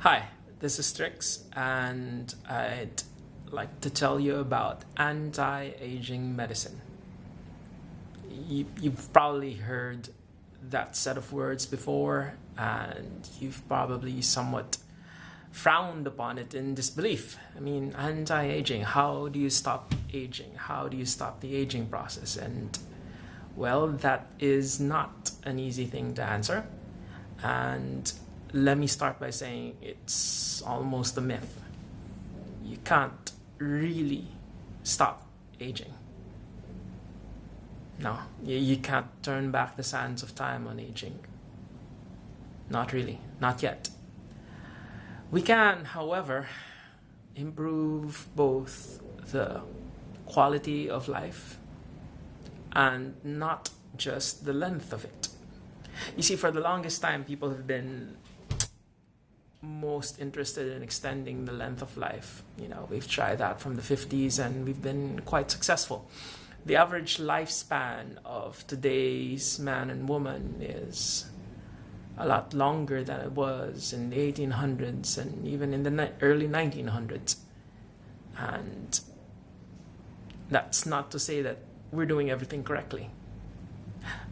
Hi, this is Strix, and I'd like to tell you about anti-aging medicine. You've probably heard that set of words before, and you've probably somewhat frowned upon it in disbelief. I mean, anti-aging, how do you stop aging? How do you stop the aging process? And well, that is not an easy thing to answer. And let me start by saying it's almost a myth. You can't really stop aging. No, you can't turn back the sands of time on aging. Not really, not yet. We can, however, improve both the quality of life and not just the length of it. You see, for the longest time, people have been most interested in extending the length of life. We've tried that from the 50s and we've been quite successful. The average lifespan of today's man and woman is a lot longer than it was in the 1800s and even in the early 1900s. And that's not to say that we're doing everything correctly.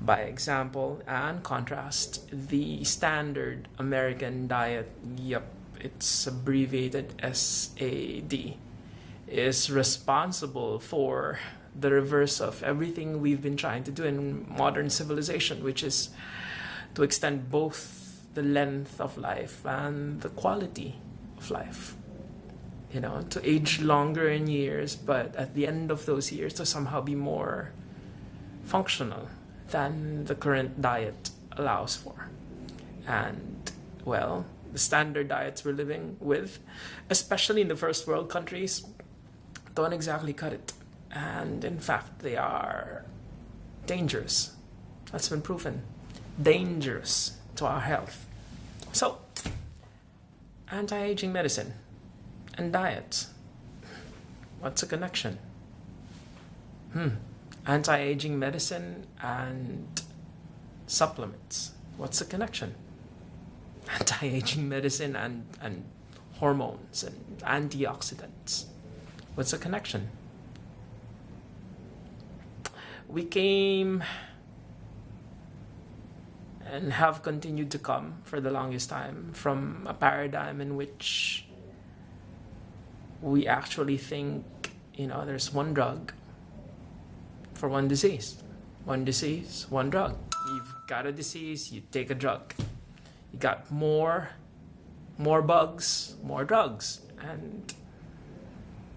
By example and contrast, the standard American diet, it's abbreviated SAD, is responsible for the reverse of everything we've been trying to do in modern civilization, which is to extend both the length of life and the quality of life. To age longer in years, but at the end of those years to somehow be more functional than the current diet allows for. And, well, the standard diets we're living with, especially in the first world countries, don't exactly cut it. And in fact, they are dangerous. That's been proven. Dangerous to our health. So, anti-aging medicine and diet. What's the connection? Anti-aging medicine and supplements. What's the connection? Anti-aging medicine and hormones and antioxidants. What's the connection? We came and have continued to come for the longest time from a paradigm in which we actually think, there's one drug for one disease. One disease, one drug. You've got a disease, you take a drug. You got more bugs, more drugs. And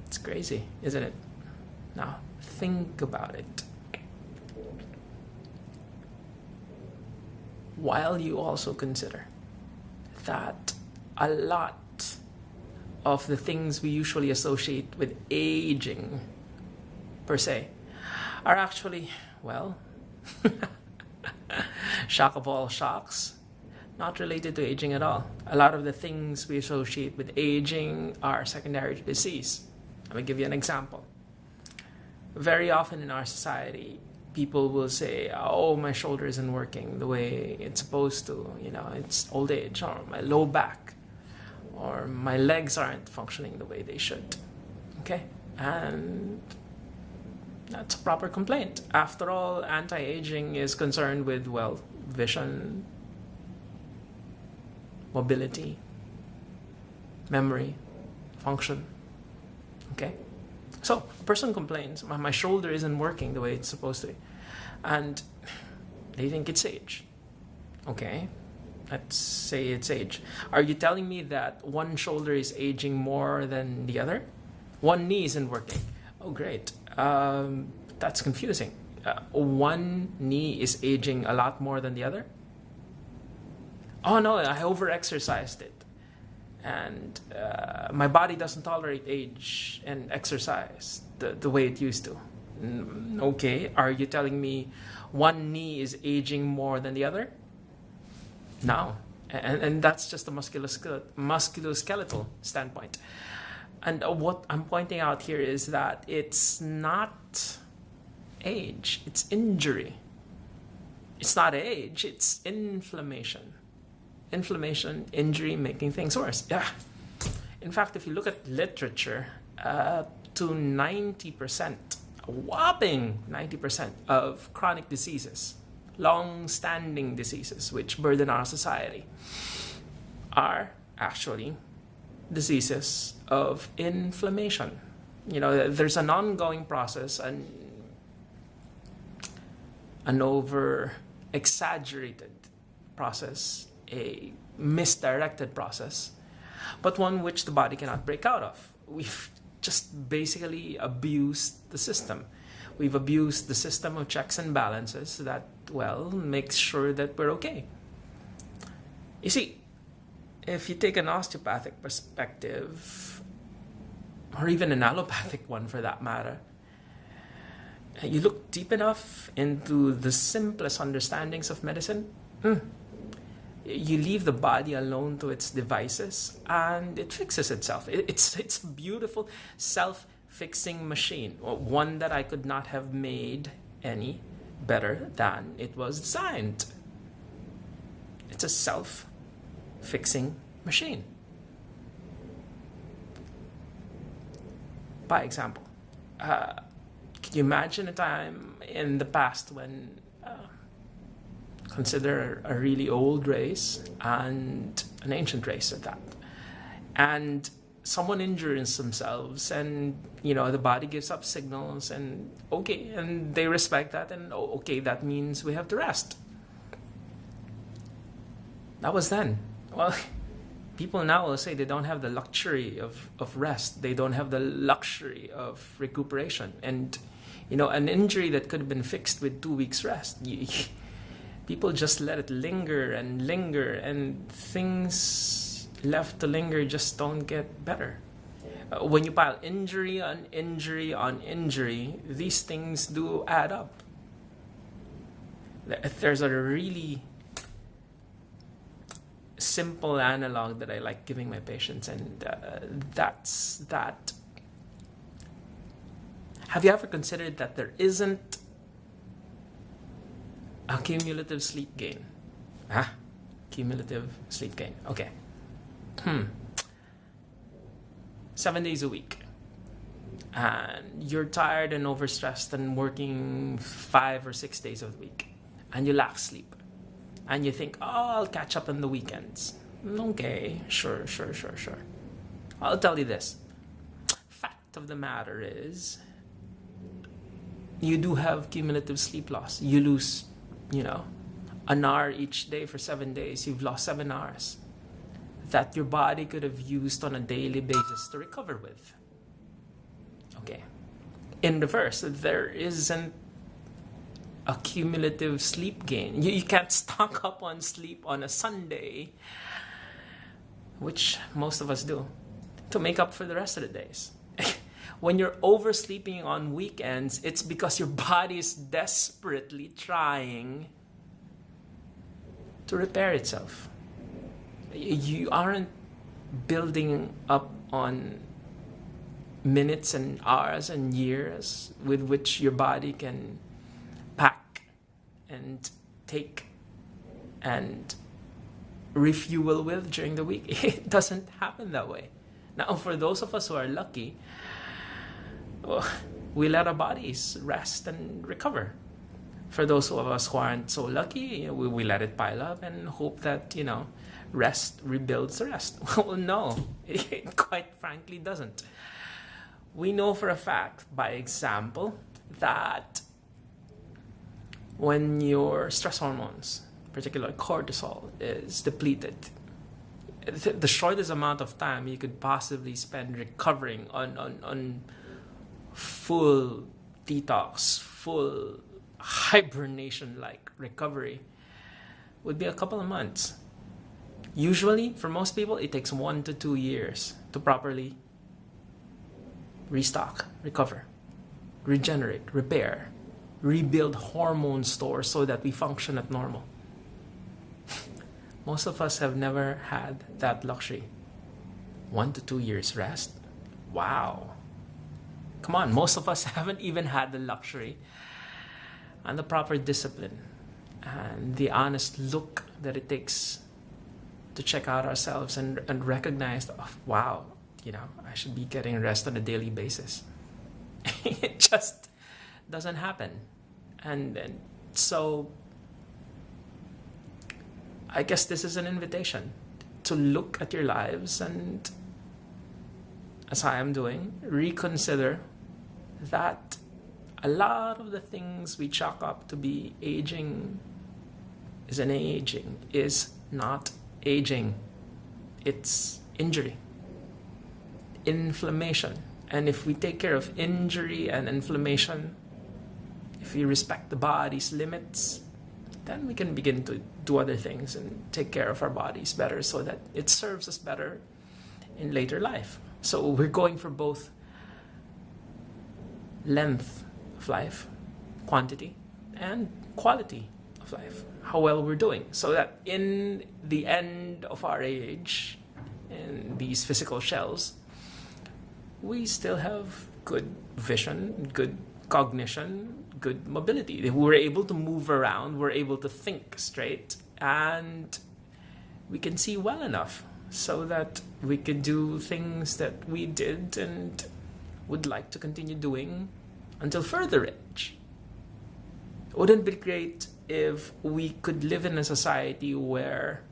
it's crazy, isn't it? Now, think about it. While you also consider that a lot of the things we usually associate with aging, per se, are actually, well, shock of all shocks, not related to aging at all. A lot of the things we associate with aging are secondary to disease. Let me give you an example. Very often in our society, people will say, oh, my shoulder isn't working the way it's supposed to, it's old age, or my low back, or my legs aren't functioning the way they should. Okay? And that's a proper complaint. After all, anti-aging is concerned with, vision, mobility, memory, function. Okay? So, a person complains, my shoulder isn't working the way it's supposed to. And they think it's age. Okay? Let's say it's age. Are you telling me that one shoulder is aging more than the other? One knee isn't working. Oh, great. That's confusing. One knee is aging a lot more than the other? Oh no, I over-exercised it. And my body doesn't tolerate age and exercise the way it used to. Okay, are you telling me one knee is aging more than the other? No. And that's just a musculoskeletal standpoint. And what I'm pointing out here is that it's not age, it's injury. It's not age, it's inflammation. inflammation, injury, making things worse. Yeah. In fact, if you look at literature, to 90%, a whopping 90% of chronic diseases, long-standing diseases which burden our society, are actually diseases of inflammation. There's an ongoing process, an over exaggerated process, a misdirected process, but one which the body cannot break out of. We've just basically abused the system. We've abused the system of checks and balances that, makes sure that we're okay. You see, if you take an osteopathic perspective, or even an allopathic one for that matter, you look deep enough into the simplest understandings of medicine, you leave the body alone to its devices and it fixes itself. It's a beautiful self-fixing machine, one that I could not have made any better than it was designed. It's a self-fixing machine. By example, can you imagine a time in the past when, consider a really old race and an ancient race at that, and someone injures themselves, and the body gives up signals, and they respect that, and that means we have to rest. That was then. Well, people now will say they don't have the luxury of rest. They don't have the luxury of recuperation. And, an injury that could have been fixed with 2 weeks rest, people just let it linger, and things left to linger just don't get better. When you pile injury on injury on injury, these things do add up. There's a really simple analog that I like giving my patients, and that's that. Have you ever considered that there isn't a cumulative sleep gain? Cumulative sleep gain. Okay. 7 days a week. And you're tired and overstressed and working 5 or 6 days a week. And you lack sleep. And you think, I'll catch up on the weekends. Okay, sure. I'll tell you this. Fact of the matter is, you do have cumulative sleep loss. You lose, an hour each day for 7 days. You've lost 7 hours that your body could have used on a daily basis to recover with. Okay. In reverse, there isn't a cumulative sleep gain. You can't stock up on sleep on a Sunday, which most of us do, to make up for the rest of the days. When you're oversleeping on weekends, it's because your body is desperately trying to repair itself. You aren't building up on minutes and hours and years with which your body can pack and take and refuel with during the week. It doesn't happen that way. Now, for those of us who are lucky, we let our bodies rest and recover. For those of us who aren't so lucky, we let it pile up and hope that, rest rebuilds the rest. Well, no, it quite frankly doesn't. We know for a fact, by example, that when your stress hormones, particularly cortisol, is depleted, the shortest amount of time you could possibly spend recovering on full detox, full hibernation-like recovery would be a couple of months. Usually, for most people, it takes 1 to 2 years to properly restock, recover, regenerate, repair, rebuild hormone stores so that we function at normal. Most of us have never had that luxury. 1 to 2 years rest? Wow. Come on, most of us haven't even had the luxury and the proper discipline and the honest look that it takes to check out ourselves and recognize, oh, wow, I should be getting rest on a daily basis. It just doesn't happen. And so I guess this is an invitation to look at your lives and, as I am doing, reconsider that a lot of the things we chalk up to be aging is not aging. It's injury, inflammation. And if we take care of injury and inflammation, if we respect the body's limits, then we can begin to do other things and take care of our bodies better so that it serves us better in later life. So we're going for both length of life, quantity, and quality of life, how well we're doing, so that in the end of our age, in these physical shells, we still have good vision, good cognition, good mobility. We're able to move around, we're able to think straight, and we can see well enough so that we can do things that we did and would like to continue doing until further age. Wouldn't it be great if we could live in a society where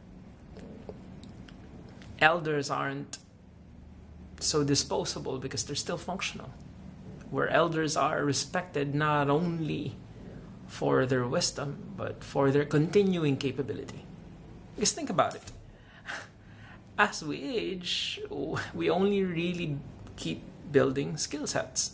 elders aren't so disposable because they're still functional, where elders are respected not only for their wisdom but for their continuing capability? Because think about it. As we age, we only really keep building skill sets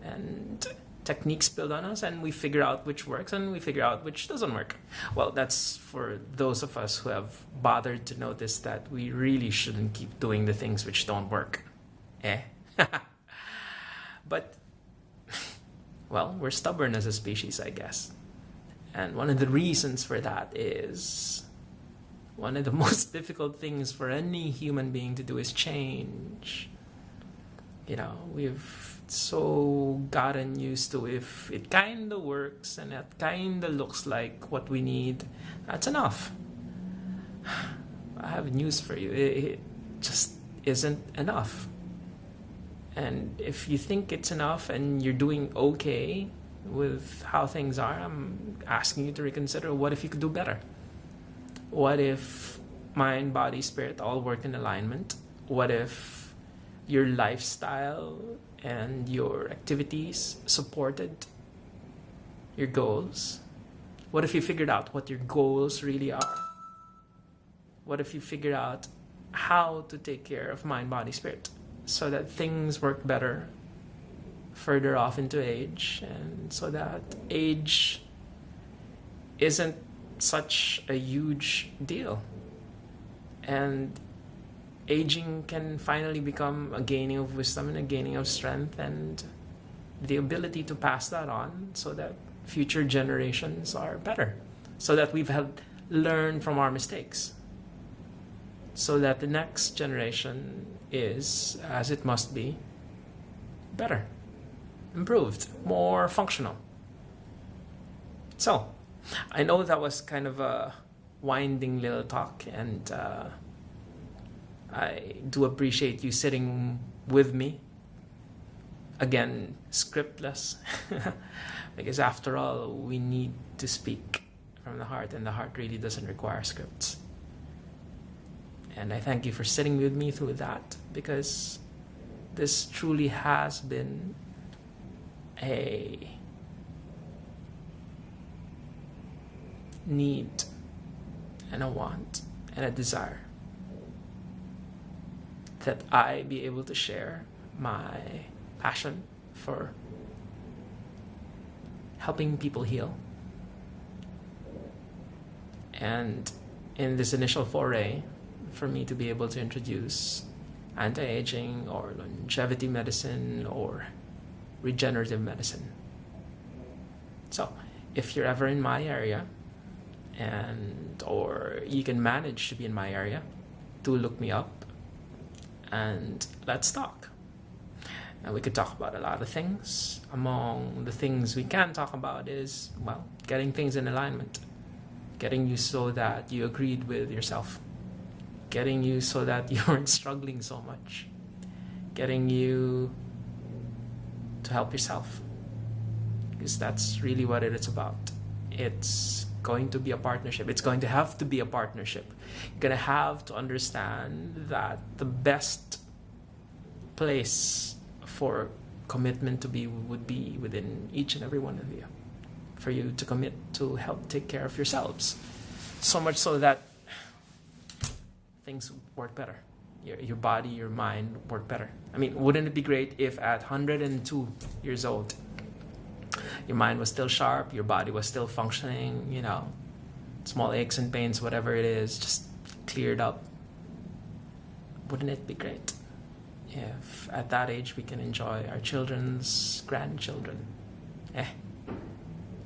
and techniques build on us, and we figure out which works and we figure out which doesn't work. Well, that's for those of us who have bothered to notice that we really shouldn't keep doing the things which don't work. But, well, we're stubborn as a species, I guess. And one of the reasons for that is one of the most difficult things for any human being to do is change. We've so gotten used to, if it kind of works and it kind of looks like what we need, that's enough. I have news for you. It just isn't enough. And if you think it's enough and you're doing okay with how things are, I'm asking you to reconsider, what if you could do better? What if mind, body, spirit all work in alignment? What if your lifestyle and your activities supported your goals? What if you figured out what your goals really are? What if you figured out how to take care of mind, body, spirit so that things work better further off into age, and so that age isn't such a huge deal, and aging can finally become a gaining of wisdom and a gaining of strength and the ability to pass that on so that future generations are better, so that we've learned from our mistakes, so that the next generation is, as it must be, better, improved, more functional. So I know that was kind of a winding little talk, and I do appreciate you sitting with me. Again, scriptless, because after all, we need to speak from the heart, and the heart really doesn't require scripts. And I thank you for sitting with me through that, because this truly has been a need and a want and a desire that I be able to share my passion for helping people heal. And in this initial foray, for me to be able to introduce anti-aging or longevity medicine or regenerative medicine. So if you're ever in my area, or you can manage to be in my area, do look me up and let's talk. And we could talk about a lot of things. Among the things we can talk about is, well, getting things in alignment, getting you so that you agreed with yourself, getting you so that you aren't struggling so much, getting you to help yourself, because that's really what it is about. It's going to be a partnership. It's going to have to be a partnership. You're going to have to understand that the best place for commitment to be would be within each and every one of you, for you to commit to help take care of yourselves, so much so that things work better. Your body, your mind work better. I mean, wouldn't it be great if at 102 years old, your mind was still sharp, your body was still functioning, you know, small aches and pains, whatever it is, just cleared up? Wouldn't it be great if at that age we can enjoy our children's grandchildren?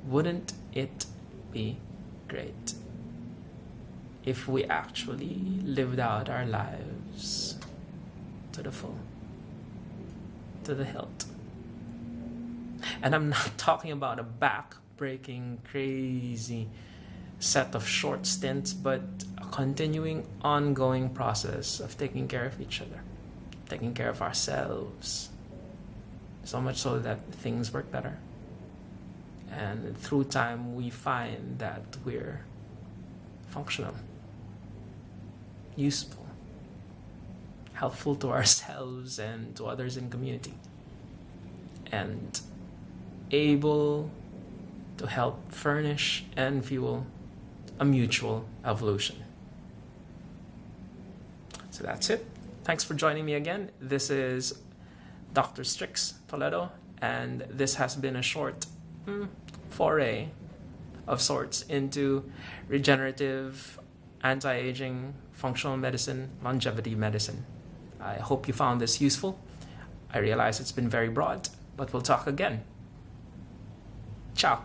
Wouldn't it be great if we actually lived out our lives to the full, to the hilt? And I'm not talking about a back-breaking, crazy set of short stints, but a continuing, ongoing process of taking care of each other, taking care of ourselves, so much so that things work better. And through time, we find that we're functional, useful, helpful to ourselves and to others in community, and able to help furnish and fuel a mutual evolution. So that's it. Thanks for joining me again. This is Dr. Strix Toledo, and this has been a short foray of sorts into regenerative, anti-aging, functional medicine, longevity medicine. I hope you found this useful. I realize it's been very broad, but we'll talk again. Ciao.